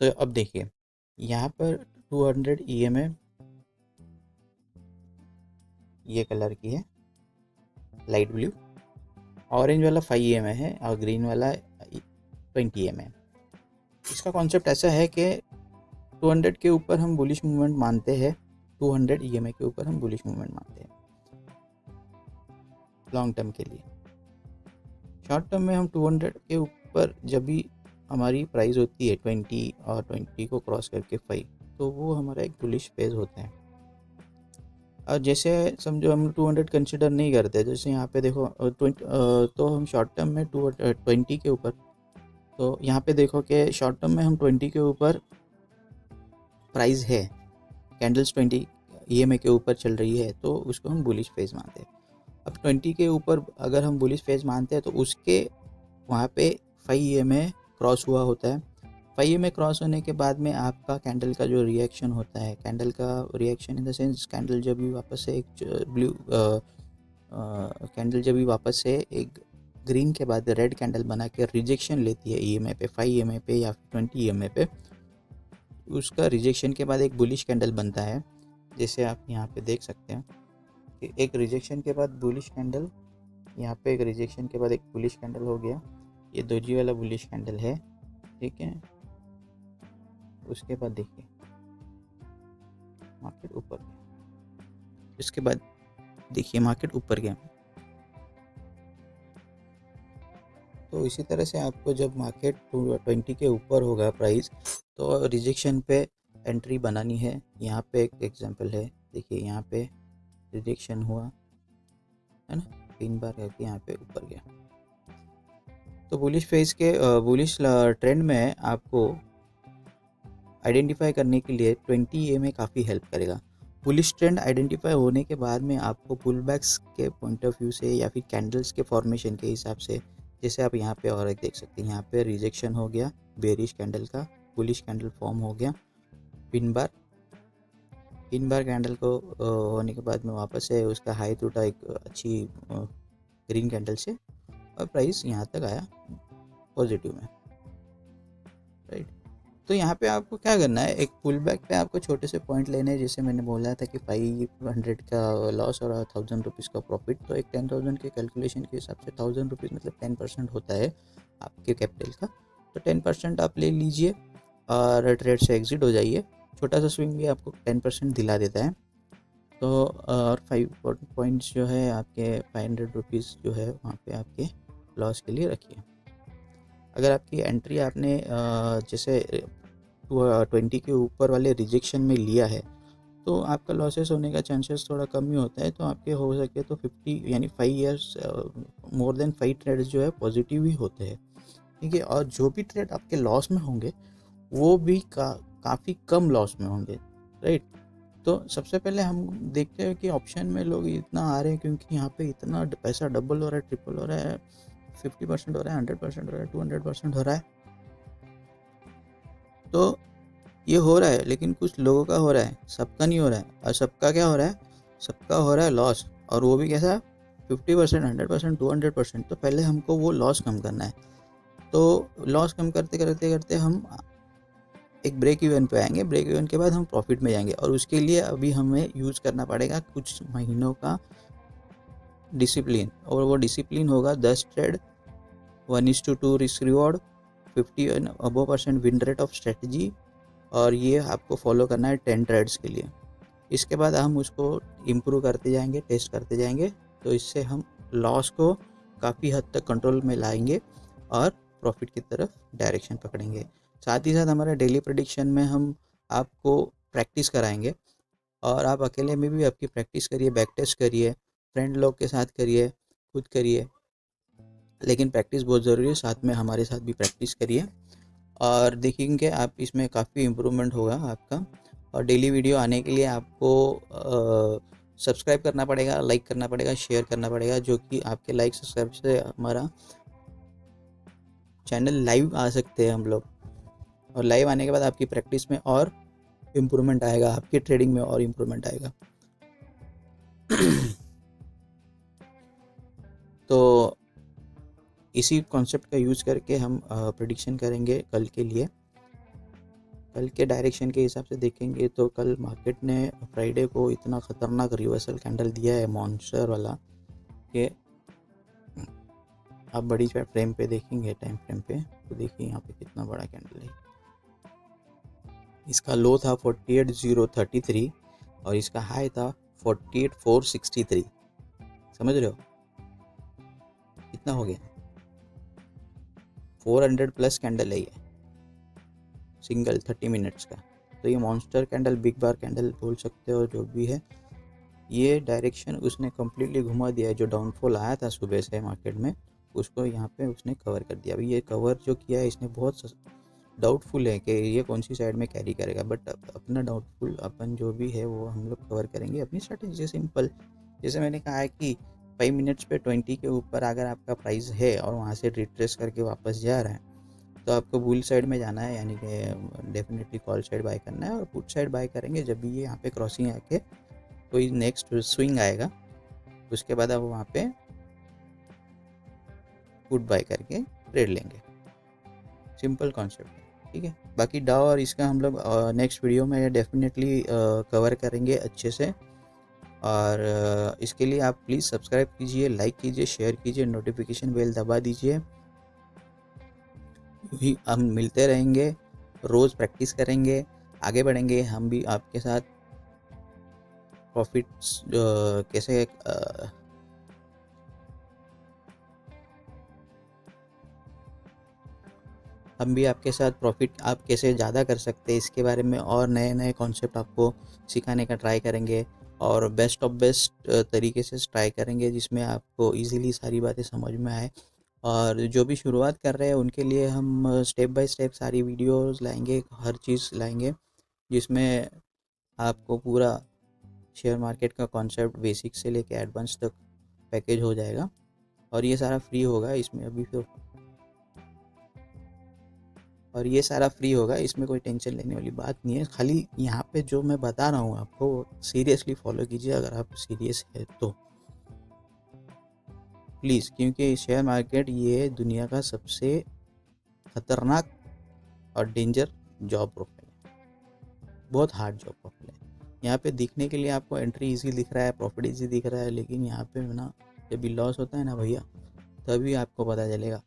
तो अब देखिए यहाँ पर 200 EMA ये कलर की है, लाइट ब्लू। ऑरेंज वाला 5 EMA है और ग्रीन वाला 20 EMA है। इसका कॉन्सेप्ट ऐसा है कि 200 के ऊपर हम बुलिश मूवमेंट मानते हैं, 200 EMA के ऊपर हम बुलिश मूवमेंट मानते हैं लॉन्ग टर्म के लिए। शॉर्ट टर्म में हम 200 के ऊपर जब भी हमारी प्राइस होती है 20 और 20 को क्रॉस करके 5, तो वो हमारा एक बुलिश फेज होता है। और जैसे समझो हम 200 कंसिडर नहीं करते, जैसे यहाँ पे देखो 20, तो हम शॉर्ट टर्म में 20 के ऊपर, तो यहाँ पे देखो कि शॉर्ट टर्म में हम 20 के ऊपर प्राइस है, कैंडल्स 20 EMA के ऊपर चल रही है, तो उसको हम बुलिश फेज मानते हैं। अब 20 के ऊपर अगर हम बुलिश फेज मानते हैं तो उसके वहाँ पे 5 EMA क्रॉस हुआ होता है। 5 EMA क्रॉस होने के बाद में आपका कैंडल का जो रिएक्शन होता है, कैंडल का reaction in the sense candle जब भी वापस से एक ब्लू कैंडल जब भी वापस से एक ग्रीन के बाद रेड कैंडल बना के रिजेक्शन लेती है EMA पे, 5 EMA पे या 20 EMA पे, उसका रिजेक्शन के बाद एक बुलिश कैंडल बनता है। जैसे आप यहाँ पे देख सकते हैं कि एक रिजेक्शन के बाद बुलिश कैंडल, यहाँ पे एक रिजेक्शन के बाद एक बुलिश कैंडल हो गया, ये दोजी वाला बुलिश कैंडल है, ठीक है। उसके बाद देखिए मार्केट ऊपर गया, इसके बाद देखिए मार्केट ऊपर गया। तो इसी तरह से आपको जब मार्केट 20 के ऊपर होगा प्राइस, तो रिजेक्शन पे एंट्री बनानी है। यहाँ पे एक एग्जांपल है, देखिए यहाँ पे रिजेक्शन हुआ है ना, 3 बार करके यहाँ पे ऊपर गया। तो बुलिश फेज के बुलिश ट्रेंड में आपको आइडेंटिफाई करने के लिए 20 EMA काफ़ी हेल्प करेगा। बुलिश ट्रेंड आइडेंटिफाई होने के बाद में आपको पुल बैक्स के पॉइंट ऑफ व्यू से या फिर कैंडल्स के फॉर्मेशन के हिसाब से, जैसे आप यहाँ पे और एक देख सकते हैं, यहाँ पे रिजेक्शन हो गया बेरिश कैंडल का, बुलिश कैंडल फॉर्म हो गया, पिन बार कैंडल को होने के बाद में वापस से उसका हाई टूटा एक अच्छी ग्रीन कैंडल से, और प्राइस यहाँ तक आया पॉजिटिव में, राइट। तो यहाँ पे आपको क्या करना है, एक पुल बैक पे आपको छोटे से पॉइंट लेने हैं। जैसे मैंने बोला था कि 500 का लॉस और 1000 रुपीज़ का प्रॉफिट, तो एक 10,000 के कैलकुलेशन के हिसाब से 1000 रुपीज़ मतलब 10% होता है आपके कैपिटल का। तो 10% आप ले लीजिए और ट्रेड से एग्जिट हो जाइए। छोटा सा स्विंग भी आपको 10% दिला देता है। तो और 5 पॉइंट्स जो है आपके 500 रुपीज़ जो है वहाँ पे आपके लॉस के लिए रखिए। अगर आपकी एंट्री आपने जैसे 20 के ऊपर वाले रिजेक्शन में लिया है, तो आपका लॉसेस होने का चांसेस थोड़ा कम ही होता है। तो आपके हो सके तो 50 यानी 5 ईयर्स मोर देन 5 ट्रेड्स जो है पॉजिटिव ही होते हैं, ठीक है। और जो भी ट्रेड आपके लॉस में होंगे वो भी काफ़ी कम लॉस में होंगे, राइट। तो सबसे पहले हम देखते हैं कि ऑप्शन में लोग इतना आ रहे हैं क्योंकि यहाँ पे इतना पैसा डबल हो रहा है, ट्रिपल हो रहा है, 50% हो रहा है, 100% हो रहा है, 200% हो रहा है। तो ये हो रहा है, लेकिन कुछ लोगों का हो रहा है, सबका नहीं हो रहा है। और सबका क्या हो रहा है, सबका हो रहा है लॉस, और वो भी कैसा, 50%, 100%, 200%। तो पहले हमको वो लॉस कम करना है। तो लॉस कम करते करते करते हम एक ब्रेक इवन पे आएंगे, ब्रेक इवन के बाद हम प्रॉफिट में जाएंगे। और उसके लिए अभी हमें यूज़ करना पड़ेगा कुछ महीनों का डिसिप्लिन, और वो डिसिप्लिन होगा 10 trade, 1:2 risk reward, 50% win rate of strategy, और ये आपको फॉलो करना है 10 ट्रेड्स के लिए। इसके बाद हम उसको इम्प्रूव करते जाएंगे, टेस्ट करते जाएंगे, तो इससे हम लॉस को काफ़ी हद तक कंट्रोल में लाएंगे और प्रॉफिट की तरफ डायरेक्शन पकड़ेंगे। साथ ही साथ हमारा डेली प्रेडिक्शन में हम आपको प्रैक्टिस कराएंगे, और आप अकेले में भी आपकी प्रैक्टिस करिए, बैक टेस्ट करिए, फ्रेंड लोग के साथ करिए, खुद करिए, लेकिन प्रैक्टिस बहुत ज़रूरी है। साथ में हमारे साथ भी प्रैक्टिस करिए और देखेंगे आप इसमें काफ़ी इम्प्रूवमेंट होगा आपका। और डेली वीडियो आने के लिए आपको सब्सक्राइब करना पड़ेगा, लाइक करना पड़ेगा, शेयर करना पड़ेगा, जो कि आपके लाइक सब्सक्राइब से हमारा चैनल लाइव आ सकते हैं हम लोग। और लाइव आने के बाद आपकी प्रैक्टिस में और इम्प्रूवमेंट आएगा, आपकी ट्रेडिंग में और इम्प्रूवमेंट आएगा। तो इसी कॉन्सेप्ट का यूज़ करके हम प्रेडिक्शन करेंगे कल के लिए। कल के डायरेक्शन के हिसाब से देखेंगे तो कल मार्केट ने फ्राइडे को इतना ख़तरनाक रिवर्सल कैंडल दिया है मॉन्स्टर वाला कि आप बड़ी फ्रेम पे देखेंगे, टाइम फ्रेम पे, तो देखिए यहाँ पे कितना बड़ा कैंडल है। इसका लो था 48,033 और इसका हाई था 48,463। समझ रहे हो कितना हो गया? 400 प्लस कैंडल है ये, सिंगल 30 मिनट्स का। तो ये मॉन्स्टर कैंडल, बिग बार कैंडल बोल सकते हो, जो भी है। ये डायरेक्शन उसने कम्प्लीटली घुमा दिया है। जो डाउनफॉल आया था सुबह से मार्केट में, उसको यहाँ पे उसने कवर कर दिया। अभी ये कवर जो किया है इसने बहुत डाउटफुल है कि ये कौन सी साइड में कैरी करेगा, बट अपना डाउटफुल अपन जो भी है वो हम लोग कवर करेंगे अपनी स्ट्रेटेजी। सिंपल, जैसे मैंने कहा है कि 5 मिनट्स पे 20 के ऊपर अगर आपका प्राइस है और वहाँ से रिट्रेस करके वापस जा रहा है तो आपको बुल साइड में जाना है, यानी कि डेफिनेटली कॉल साइड बाय करना है। और पुट साइड बाय करेंगे जब भी ये यहाँ पे क्रॉसिंग आके कोई नेक्स्ट स्विंग आएगा, उसके बाद आप वहाँ पे पुट बाय करके ट्रेड लेंगे। सिंपल कॉन्सेप्ट है, ठीक है। बाकी डाउ और इसका हम लोग नेक्स्ट वीडियो में डेफिनेटली कवर करेंगे अच्छे से। और इसके लिए आप प्लीज़ सब्सक्राइब कीजिए, लाइक कीजिए, शेयर कीजिए, नोटिफिकेशन बेल दबा दीजिए। ही हम मिलते रहेंगे, रोज़ प्रैक्टिस करेंगे, आगे बढ़ेंगे हम भी आपके साथ। प्रॉफिट्स कैसे हम भी आपके साथ प्रॉफिट आप कैसे ज़्यादा कर सकते हैं इसके बारे में और नए नए कॉन्सेप्ट आपको सिखाने का ट्राई करेंगे, और बेस्ट ऑफ बेस्ट तरीके से ट्राई करेंगे जिसमें आपको इजीली सारी बातें समझ में आए। और जो भी शुरुआत कर रहे हैं उनके लिए हम स्टेप बाय स्टेप सारी वीडियोस लाएंगे, हर चीज़ लाएंगे जिसमें आपको पूरा शेयर मार्केट का कॉन्सेप्ट बेसिक से लेके एडवांस तक पैकेज हो जाएगा। और ये सारा फ्री होगा, इसमें अभी तो और ये सारा फ्री होगा, इसमें कोई टेंशन लेने वाली बात नहीं है। खाली यहाँ पे जो मैं बता रहा हूँ आपको सीरियसली फॉलो कीजिए अगर आप सीरियस है तो प्लीज़, क्योंकि शेयर मार्केट ये दुनिया का सबसे ख़तरनाक और डेंजर जॉब प्रोफाइल है, बहुत हार्ड जॉब प्रोफाइल है। यहाँ पे दिखने के लिए आपको एंट्री इजी दिख रहा है, प्रॉफिट इजी दिख रहा है, लेकिन यहाँ पे ना जब भी लॉस होता है ना भैया, तभी आपको पता चलेगा।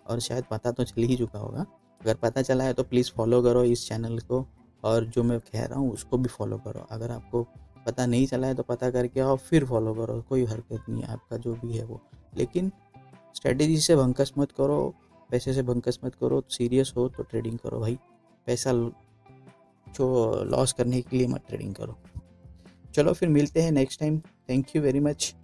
और शायद पता तो चल ही चुका होगा। अगर पता चला है तो प्लीज़ फॉलो करो इस चैनल को, और जो मैं कह रहा हूँ उसको भी फॉलो करो। अगर आपको पता नहीं चला है तो पता करके आओ, फिर फॉलो करो, कोई हरकत नहीं है, आपका जो भी है वो। लेकिन स्ट्रेटेजी से भंकस मत करो, पैसे से भंकस मत करो। सीरियस हो तो ट्रेडिंग करो भाई, पैसा जो लॉस करने के लिए मत ट्रेडिंग करो। चलो फिर मिलते हैं next time. Thank you very much.